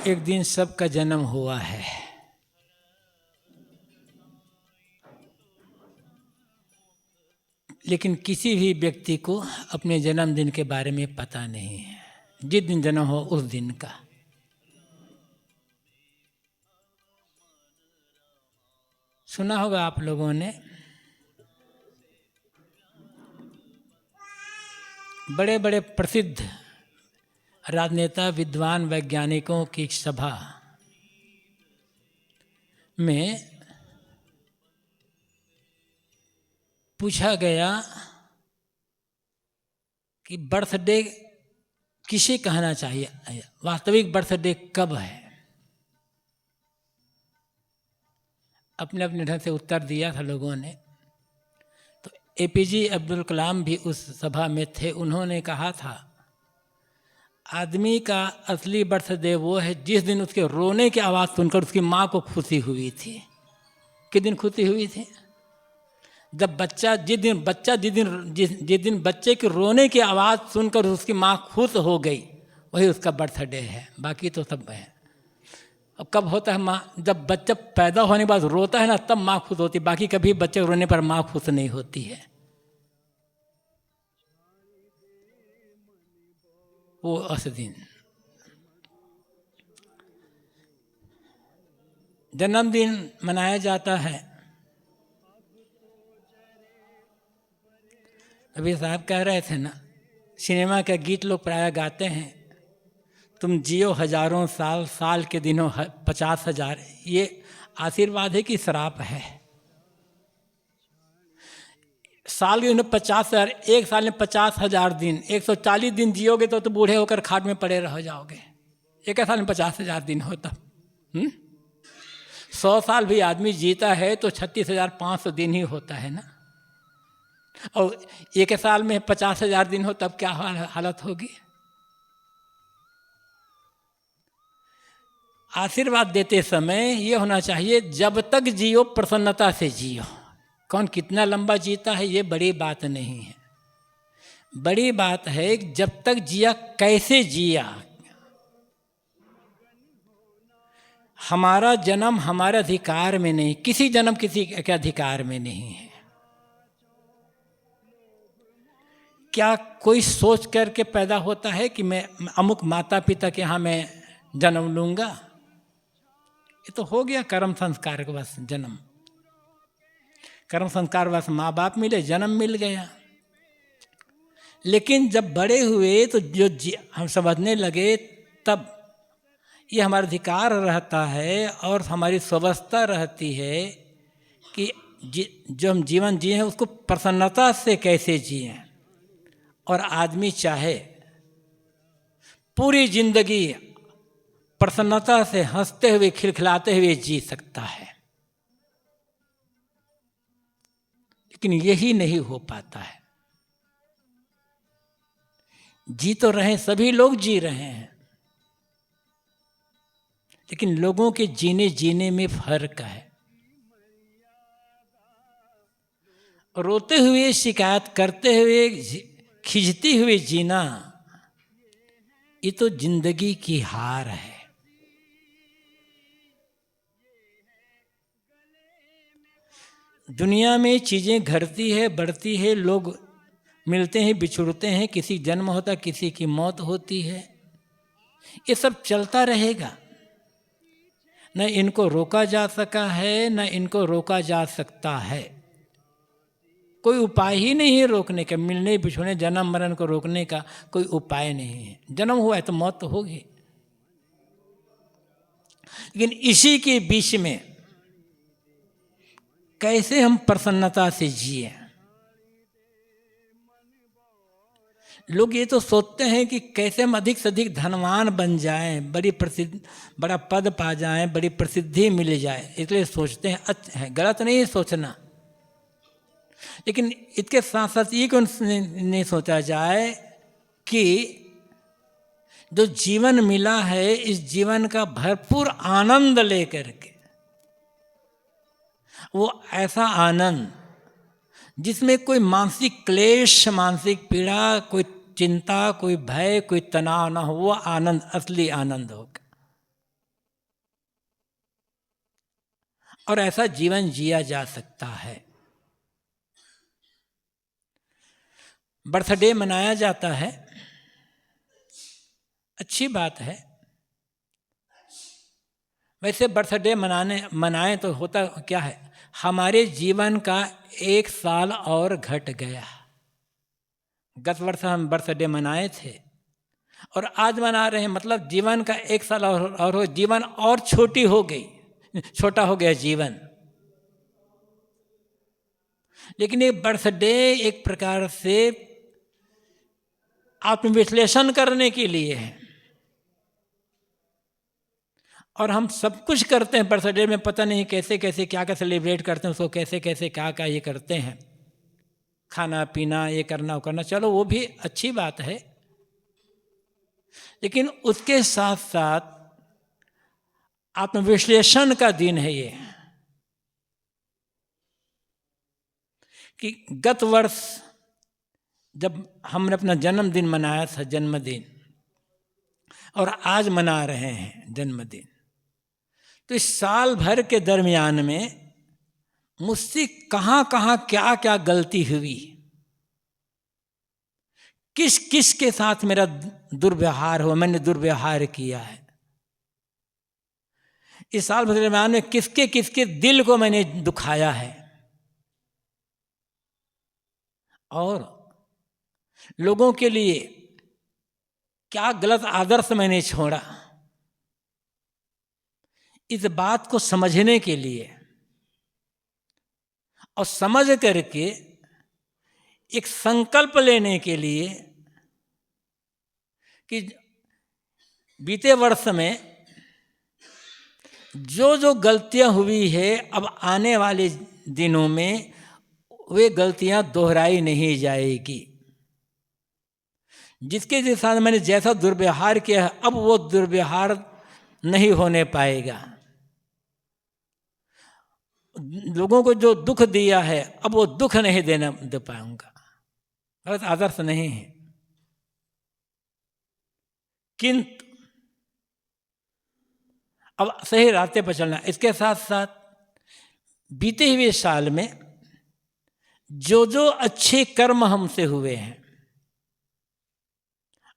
एक दिन सबका जन्म हुआ है। लेकिन किसी भी व्यक्ति को अपने जन्मदिन के बारे में पता नहीं है। जिस दिन जन्म हो उस दिन का। सुना होगा आप लोगों ने, बड़े बड़े प्रसिद्ध राजनेता, विद्वान, वैज्ञानिकों की सभा में पूछा गया कि बर्थडे किसे कहना चाहिए, वास्तविक बर्थडे कब है। अपने अपने ढंग से उत्तर दिया था लोगों ने। तो एपीजे अब्दुल कलाम भी उस सभा में थे। उन्होंने कहा था, आदमी का असली बर्थडे वो है जिस दिन उसके रोने की आवाज़ सुनकर उसकी माँ को खुशी हुई थी। किस दिन खुशी हुई थी? जब जिस दिन बच्चे के रोने की आवाज़ सुनकर उसकी माँ खुश हो गई, वही उसका बर्थडे है। बाकी तो सब है। अब कब होता है माँ? जब बच्चा पैदा होने के बाद रोता है ना, तब माँ खुश होती। बाकी कभी बच्चे रोने पर माँ खुश नहीं होती है। वो उस दिन जन्मदिन मनाया जाता है। अभी साहब कह रहे थे ना, सिनेमा के गीत लोग प्रायः गाते हैं, तुम जियो हजारों साल, साल के दिनों 50,000। ये आशीर्वाद है कि श्राप है? साल के दिनों 50,000, एक साल में 50,000 दिन, 140 दिन जियोगे तो बूढ़े होकर खाट में पड़े रह जाओगे। एक साल में 50,000 दिन हो तब 100 साल भी आदमी जीता है तो 36,500 दिन ही होता है ना। और एक साल में 50,000 दिन हो तब क्या हालत होगी? आशीर्वाद देते समय ये होना चाहिए, जब तक जियो प्रसन्नता से जियो। कौन कितना लंबा जीता है ये बड़ी बात नहीं है। बड़ी बात है जब तक जिया कैसे जिया। हमारा जन्म हमारे अधिकार में नहीं, किसी जन्म किसी के अधिकार में नहीं है। क्या कोई सोच करके पैदा होता है कि मैं अमुक माता पिता के यहाँ मैं जन्म लूँगा? ये तो हो गया कर्म संस्कार के बस जन्म। कर्म संस्कार बस माँ बाप मिले, जन्म मिल गया। लेकिन जब बड़े हुए तो जो हम समझने लगे, तब ये हमारा अधिकार रहता है और हमारी स्वस्थता रहती है कि जो हम जीवन जिए हैं उसको प्रसन्नता से कैसे जिए। और आदमी चाहे पूरी जिंदगी प्रसन्नता से हंसते हुए, खिलखिलाते हुए जी सकता है, लेकिन यही नहीं हो पाता है। जी तो रहे, सभी लोग जी रहे हैं, लेकिन लोगों के जीने में फर्क है। रोते हुए, शिकायत करते हुए, खिंचती हुए जीना, ये तो जिंदगी की हार है। दुनिया में चीजें घटती है, बढ़ती है, लोग मिलते हैं, बिछुड़ते हैं, किसी जन्म होता है, किसी की मौत होती है। ये सब चलता रहेगा। न इनको रोका जा सका है, न इनको रोका जा सकता है। कोई उपाय ही नहीं है रोकने का। मिलने, बिछुड़ने, जन्म मरण को रोकने का कोई उपाय नहीं है। जन्म हुआ है तो मौत तो होगी। लेकिन इसी के बीच में कैसे हम प्रसन्नता से जिए। लोग ये तो सोचते हैं कि कैसे हम अधिक से अधिक धनवान बन जाएं, बड़ा पद पा जाएं, बड़ी प्रसिद्धि मिल जाए, इसलिए सोचते हैं। अच्छा है, गलत नहीं है सोचना, लेकिन इसके साथ साथ ये क्यों नहीं सोचा जाए कि जो जीवन मिला है, इस जीवन का भरपूर आनंद लेकर के, वो ऐसा आनंद जिसमें कोई मानसिक क्लेश, मानसिक पीड़ा, कोई चिंता, कोई भय, कोई तनाव ना हो, वो आनंद असली आनंद होगा। और ऐसा जीवन जिया जा सकता है। बर्थडे मनाया जाता है, अच्छी बात है। वैसे बर्थडे मनाएं तो होता क्या है, हमारे जीवन का 1 साल और घट गया। गत वर्ष हम बर्थडे मनाए थे और आज मना रहे हैं, मतलब जीवन का 1 साल और जीवन और छोटी हो गई, छोटा हो गया जीवन। लेकिन ये बर्थडे एक प्रकार से आत्मविश्लेषण करने के लिए है, और हम सब कुछ करते हैं बर्थडे में, पता नहीं कैसे कैसे क्या क्या सेलिब्रेट करते हैं उसको, कैसे कैसे क्या क्या ये करते हैं, खाना पीना ये करना वो करना, चलो वो भी अच्छी बात है। लेकिन उसके साथ साथ आत्मविश्लेषण का दिन है ये, कि गत वर्ष जब हमने अपना जन्मदिन मनाया था, जन्मदिन, और आज मना रहे हैं जन्मदिन, तो इस साल भर के दरमियान में मुझसे कहाँ कहाँ क्या क्या गलती हुई, किस किस के साथ मेरा दुर्व्यवहार हुआ, मैंने दुर्व्यवहार किया है। इस साल भर के दरमियान में किसके किसके दिल को मैंने दुखाया है, और लोगों के लिए क्या गलत आदर्श मैंने छोड़ा। इस बात को समझने के लिए और समझ करके एक संकल्प लेने के लिए कि बीते वर्ष में जो जो गलतियां हुई है, अब आने वाले दिनों में वे गलतियां दोहराई नहीं जाएगी। जिसके साथ मैंने जैसा दुर्व्यवहार किया है, अब वो दुर्व्यवहार नहीं होने पाएगा। लोगों को जो दुख दिया है, अब वो दुख नहीं दे पाऊंगा। गलत आदर्श नहीं है, किंतु अब सही रास्ते पर चलना। इसके साथ साथ बीते हुए साल में जो जो अच्छे कर्म हमसे हुए हैं,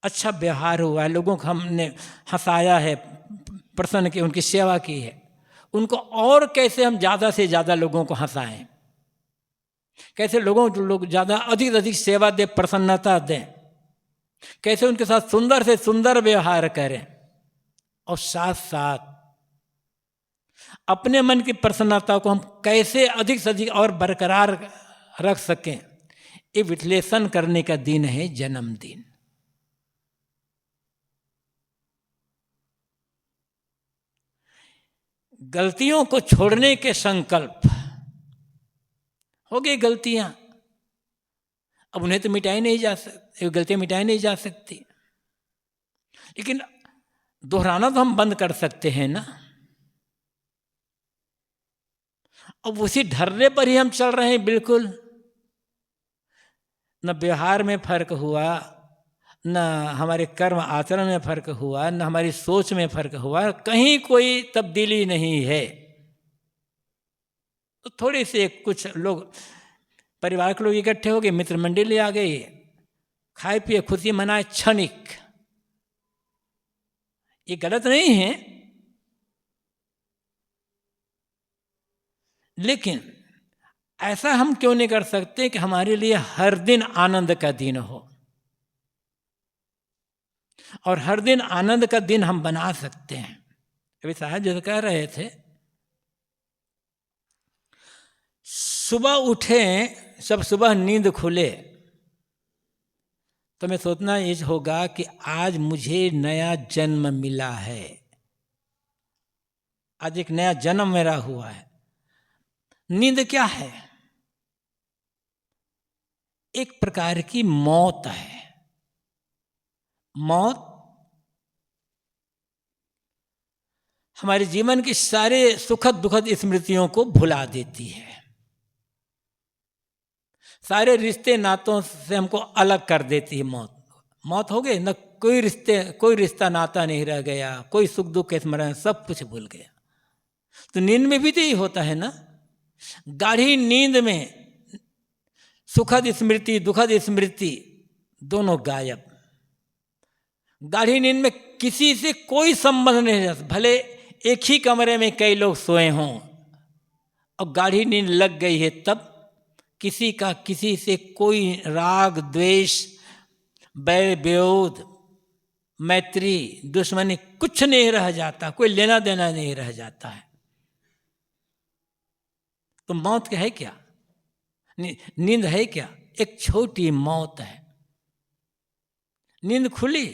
अच्छा व्यवहार हुआ है, लोगों को हमने हंसाया है, प्रसन्न की, उनकी सेवा की है, उनको और कैसे हम ज़्यादा से ज़्यादा लोगों को हंसाएं, कैसे लोग ज़्यादा अधिक से अधिक सेवा दें, प्रसन्नता दें, कैसे उनके साथ सुंदर से सुंदर व्यवहार करें, और साथ साथ अपने मन की प्रसन्नता को हम कैसे अधिक से अधिक और बरकरार रख सकें, ये विश्लेषण करने का दिन है जन्मदिन। गलतियों को छोड़ने के संकल्प हो गई। गलतियां अब उन्हें तो मिटाई नहीं जा सकती, गलतियां मिटाई नहीं जा सकती, लेकिन दोहराना तो हम बंद कर सकते हैं ना। अब उसी ढर्रे पर ही हम चल रहे हैं, बिल्कुल न व्यवहार में फर्क हुआ, न हमारे कर्म आचरण में फर्क हुआ, न हमारी सोच में फर्क हुआ, कहीं कोई तब्दीली नहीं है। तो थोड़ी से कुछ लोग, परिवार के लोग इकट्ठे हो गए, मित्र मंडली आ गई, खाए पिए खुशी मनाए, क्षणिक, ये गलत नहीं है, लेकिन ऐसा हम क्यों नहीं कर सकते कि हमारे लिए हर दिन आनंद का दिन हो, और हर दिन आनंद का दिन हम बना सकते हैं। अभी साहब जैसे कह रहे थे, सुबह उठे, सब सुबह नींद खुले तो मैं सोचना ये होगा कि आज मुझे नया जन्म मिला है, आज एक नया जन्म मेरा हुआ है। नींद क्या है? एक प्रकार की मौत है। मौत हमारे जीवन की सारे सुखद दुखद स्मृतियों को भुला देती है, सारे रिश्ते नातों से हमको अलग कर देती है। मौत हो गई, न कोई रिश्ता नाता नहीं रह गया, कोई सुख दुख के स्मरण, सब कुछ भूल गया। तो नींद में भी तो यही होता है ना। गाढ़ी नींद में सुखद स्मृति दुखद स्मृति दोनों गायब। गाढ़ी नींद में किसी से कोई संबंध नहीं रहता, भले एक ही कमरे में कई लोग सोए हों, और गाढ़ी नींद लग गई है तब किसी का किसी से कोई राग द्वेष बैर विरोध मैत्री दुश्मनी कुछ नहीं रह जाता, कोई लेना देना नहीं रह जाता है। तो मौत है क्या, नींद है क्या? एक छोटी मौत है। नींद खुली,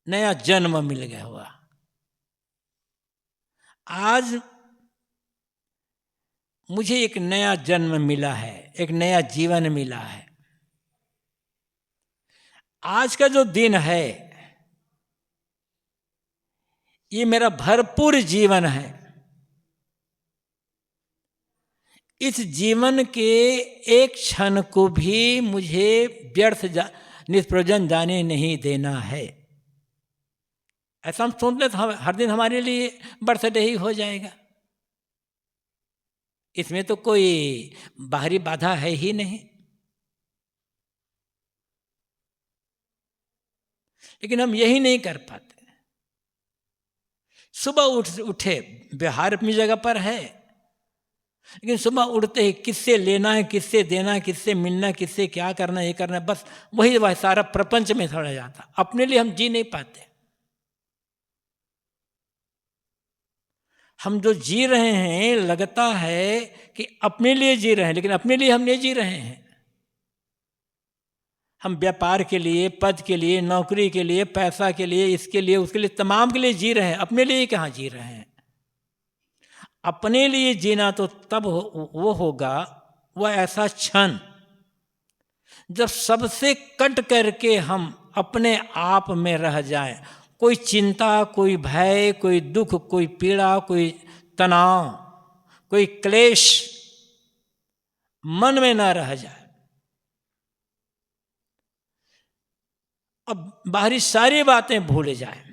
नया जन्म मिल गया हुआ। आज मुझे एक नया जन्म मिला है, एक नया जीवन मिला है। आज का जो दिन है ये मेरा भरपूर जीवन है। इस जीवन के एक क्षण को भी मुझे व्यर्थ निष्प्रयोजन जाने नहीं देना है। ऐसा हम सोचते तो हर दिन हमारे लिए बर्थडे ही हो जाएगा, इसमें तो कोई बाहरी बाधा है ही नहीं। लेकिन हम यही नहीं कर पाते। सुबह उठे, व्यवहार अपनी जगह पर है, लेकिन सुबह उठते ही किससे लेना है, किससे देना है, किससे मिलना है, किससे क्या करना है, ये करना है, बस वही सारा प्रपंच में थोड़ा जाता। अपने लिए हम जी नहीं पाते। हम जो जी रहे हैं लगता है कि अपने लिए जी रहे हैं, लेकिन अपने लिए हम नहीं जी रहे हैं। हम व्यापार के लिए, पद के लिए, नौकरी के लिए, पैसा के लिए, इसके लिए, उसके लिए, तमाम के लिए जी रहे हैं। अपने लिए कहाँ जी रहे हैं? अपने लिए जीना तो तब वो होगा, वह ऐसा क्षण जब सबसे कट करके हम अपने आप में रह जाएं। कोई चिंता, कोई भय, कोई दुख, कोई पीड़ा, कोई तनाव, कोई क्लेश मन में ना रह जाए। अब बाहरी सारी बातें भूल जाए,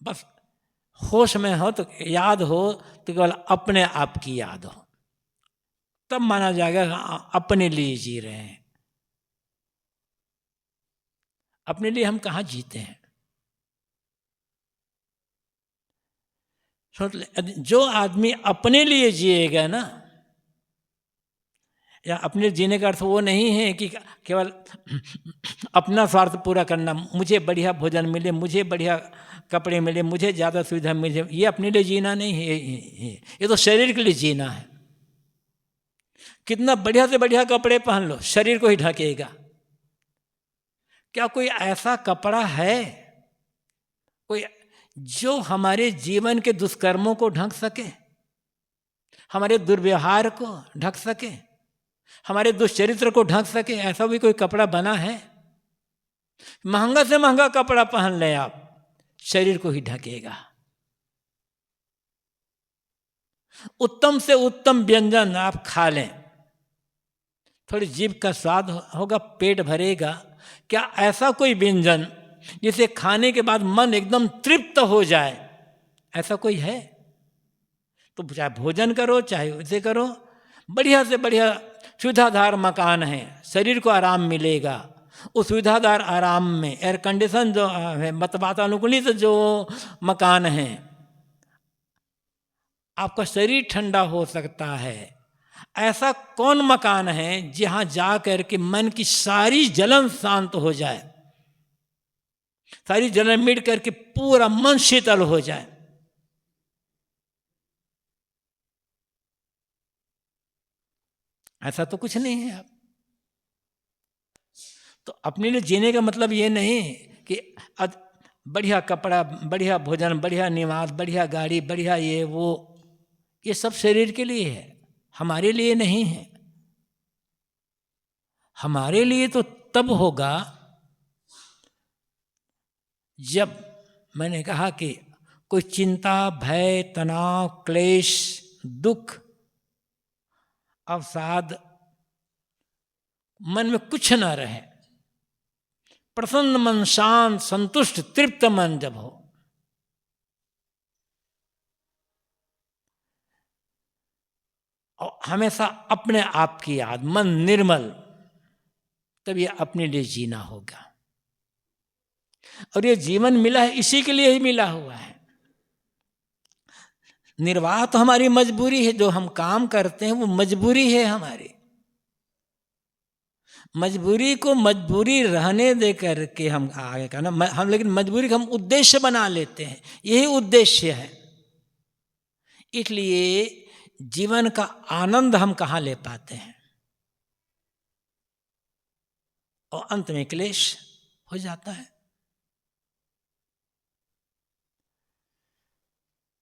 बस होश में हो तो याद हो तो केवल अपने आप की याद हो, तब माना जाएगा अपने लिए जी रहे हैं। अपने लिए हम कहाँ जीते हैं? जो आदमी अपने लिए जिएगा ना, या अपने जीने का अर्थ वो नहीं है कि केवल अपना स्वार्थ पूरा करना, मुझे बढ़िया भोजन मिले, मुझे बढ़िया कपड़े मिले, मुझे ज़्यादा सुविधा मिले, ये अपने लिए जीना नहीं है। ये तो शरीर के लिए जीना है। कितना बढ़िया से बढ़िया कपड़े पहन लो, शरीर को ही ढकेगा। क्या कोई ऐसा कपड़ा है कोई जो हमारे जीवन के दुष्कर्मों को ढक सके, हमारे दुर्व्यवहार को ढक सके, हमारे दुष्चरित्र को ढक सके? ऐसा भी कोई कपड़ा बना है? महंगा से महंगा कपड़ा पहन लें आप, शरीर को ही ढकेगा। उत्तम से उत्तम व्यंजन आप खा लें, थोड़ी जीभ का स्वाद होगा, पेट भरेगा। क्या ऐसा कोई व्यंजन जिसे खाने के बाद मन एकदम तृप्त हो जाए, ऐसा कोई है? तो चाहे भोजन करो, चाहे उसे करो, बढ़िया से बढ़िया सुविधादार मकान है, शरीर को आराम मिलेगा। उस सुविधादार आराम में एयर कंडीशन जो है, वातानुकूलित जो मकान है, आपका शरीर ठंडा हो सकता है। ऐसा कौन मकान है जहां जा कर के मन की सारी जलन शांत हो जाए, सारी जलन मिट करके पूरा मन शीतल हो जाए? ऐसा तो कुछ नहीं है। आप तो अपने लिए जीने का मतलब ये नहीं कि बढ़िया कपड़ा, बढ़िया भोजन, बढ़िया निवास, बढ़िया गाड़ी, बढ़िया ये वो, ये सब शरीर के लिए है, हमारे लिए नहीं है। हमारे लिए तो तब होगा जब मैंने कहा कि कोई चिंता, भय, तनाव, क्लेश, दुख, अवसाद मन में कुछ ना रहे, प्रसन्न मन, शांत, संतुष्ट, तृप्त मन जब हो, और हमेशा अपने आप की याद, मन निर्मल, तब ये अपने लिए जीना होगा। और ये जीवन मिला है इसी के लिए ही मिला हुआ है। निर्वाह तो हमारी मजबूरी है, जो हम काम करते हैं वो मजबूरी है हमारी। मजबूरी को मजबूरी रहने दे करके हम आगे का ना हम, लेकिन मजबूरी को हम उद्देश्य बना लेते हैं, यही उद्देश्य है। इसलिए जीवन का आनंद हम कहाँ ले पाते हैं, और अंत में क्लेश हो जाता है।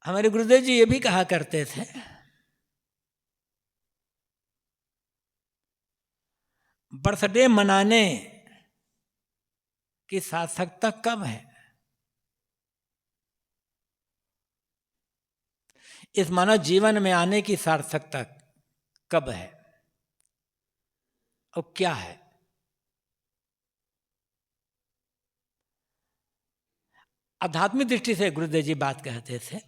हमारे गुरुदेव जी ये भी कहा करते थे, बर्थडे मनाने की सार्थकता कब है? इस मानव जीवन में आने की सार्थकता कब है और क्या है? आध्यात्मिक दृष्टि से गुरुदेव जी बात कहते थे,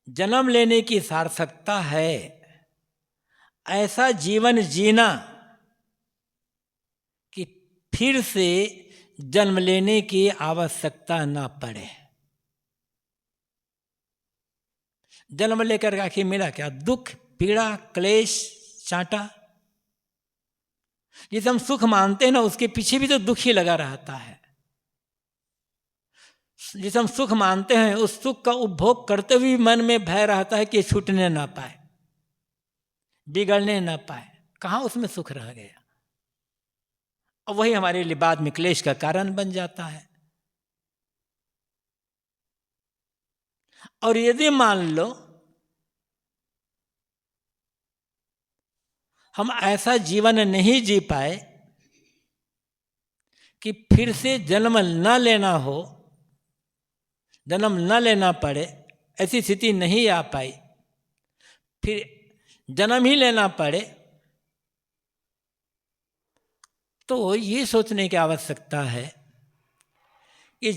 जन्म लेने की सार्थकता है ऐसा जीवन जीना कि फिर से जन्म लेने की आवश्यकता ना पड़े। जन्म लेकर आखिर मिला क्या? दुख, पीड़ा, क्लेश, चांटा। जिसे हम सुख मानते हैं ना, उसके पीछे भी तो दुख ही लगा रहता है। जिसे हम सुख मानते हैं उस सुख का उपभोग करते हुए मन में भय रहता है कि छूटने ना पाए, बिगड़ने ना पाए। कहाँ उसमें सुख रह गया? और वही हमारे लिए बाद में क्लेश का कारण बन जाता है। और यदि मान लो हम ऐसा जीवन नहीं जी पाए कि फिर से जन्म न लेना हो, जन्म न लेना पड़े, ऐसी स्थिति नहीं आ पाई, फिर जन्म ही लेना पड़े, तो ये सोचने की आवश्यकता है कि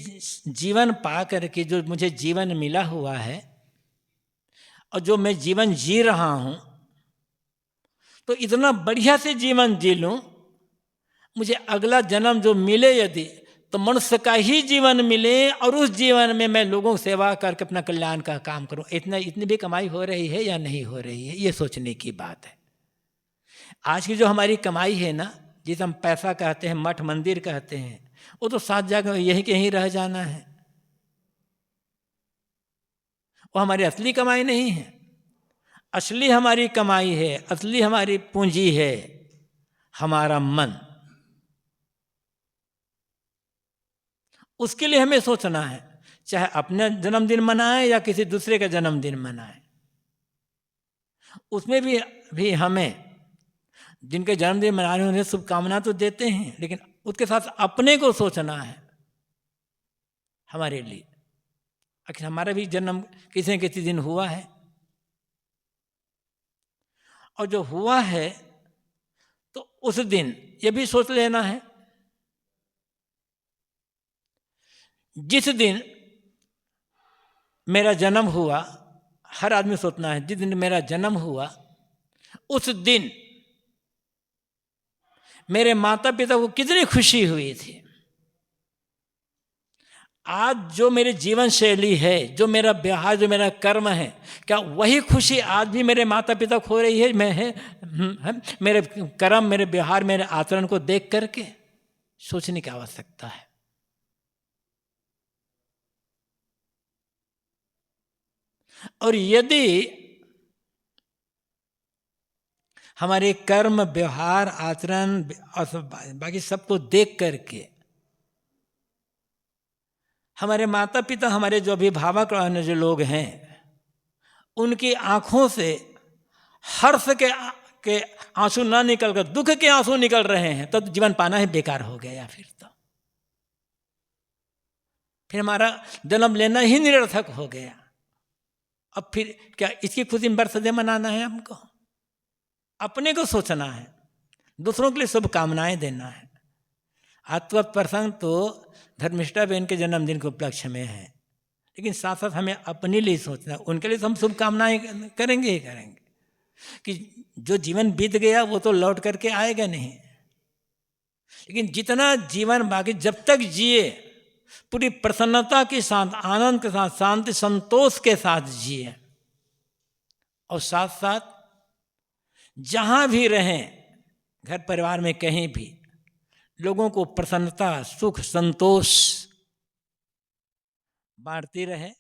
जीवन पा करके जो मुझे जीवन मिला हुआ है और जो मैं जीवन जी रहा हूँ, तो इतना बढ़िया से जीवन जी लूँ, मुझे अगला जन्म जो मिले यदि, तो मनुष्य का ही जीवन मिले और उस जीवन में मैं लोगों की सेवा करके अपना कल्याण का काम करूँ। इतनी भी कमाई हो रही है या नहीं हो रही है, ये सोचने की बात है। आज की जो हमारी कमाई है ना, जिसे हम पैसा कहते हैं, मठ मंदिर कहते हैं, वो तो साथ जाकर यहीं के यहीं रह जाना है। वो हमारी असली कमाई नहीं है। असली हमारी कमाई है, असली हमारी पूंजी है हमारा मन। उसके लिए हमें सोचना है, चाहे अपना जन्मदिन मनाएं या किसी दूसरे का जन्मदिन मनाएं, उसमें भी हमें जिनके जन्मदिन मना रहे हैं उन्हें शुभकामना तो देते हैं, लेकिन उसके साथ अपने को सोचना है हमारे लिए। आखिर हमारा भी जन्म किसी न किसी दिन हुआ है, और जो हुआ है तो उस दिन ये भी सोच लेना है, जिस दिन मेरा जन्म हुआ, हर आदमी सोचना है जिस दिन मेरा जन्म हुआ उस दिन मेरे माता पिता को कितनी खुशी हुई थी। आज जो मेरी जीवन शैली है, जो मेरा व्यवहार, जो मेरा कर्म है, क्या वही खुशी आज भी मेरे माता पिता को हो रही है? मेरे कर्म, मेरे व्यवहार, मेरे आचरण को देख करके सोचने की आवश्यकता है। और यदि हमारे कर्म, व्यवहार, आचरण और बाकी सबको देख करके हमारे माता पिता, हमारे जो अभिभावक जो लोग हैं, उनकी आंखों से हर्ष के आंसू ना निकल कर दुख के आंसू निकल रहे हैं, तो जीवन पाना ही बेकार हो गया। फिर हमारा जन्म लेना ही निरर्थक हो गया। अब फिर क्या इसकी खुशी में बर्थडे मनाना है? हमको अपने को सोचना है, दूसरों के लिए शुभकामनाएं देना है। आत्म प्रसंग तो धर्मिष्ठा बहन के जन्मदिन के उपलक्ष्य में है, लेकिन साथ साथ हमें अपने लिए सोचना, उनके लिए तो हम शुभकामनाएं करेंगे ही करेंगे कि जो जीवन बीत गया वो तो लौट करके आएगा नहीं, लेकिन जितना जीवन बाकी जब तक जिए पूरी प्रसन्नता के साथ, आनंद के साथ, शांति संतोष के साथ जिए, और साथ साथ जहाँ भी रहें, घर परिवार में कहीं भी, लोगों को प्रसन्नता, सुख, संतोष बांटती रहे।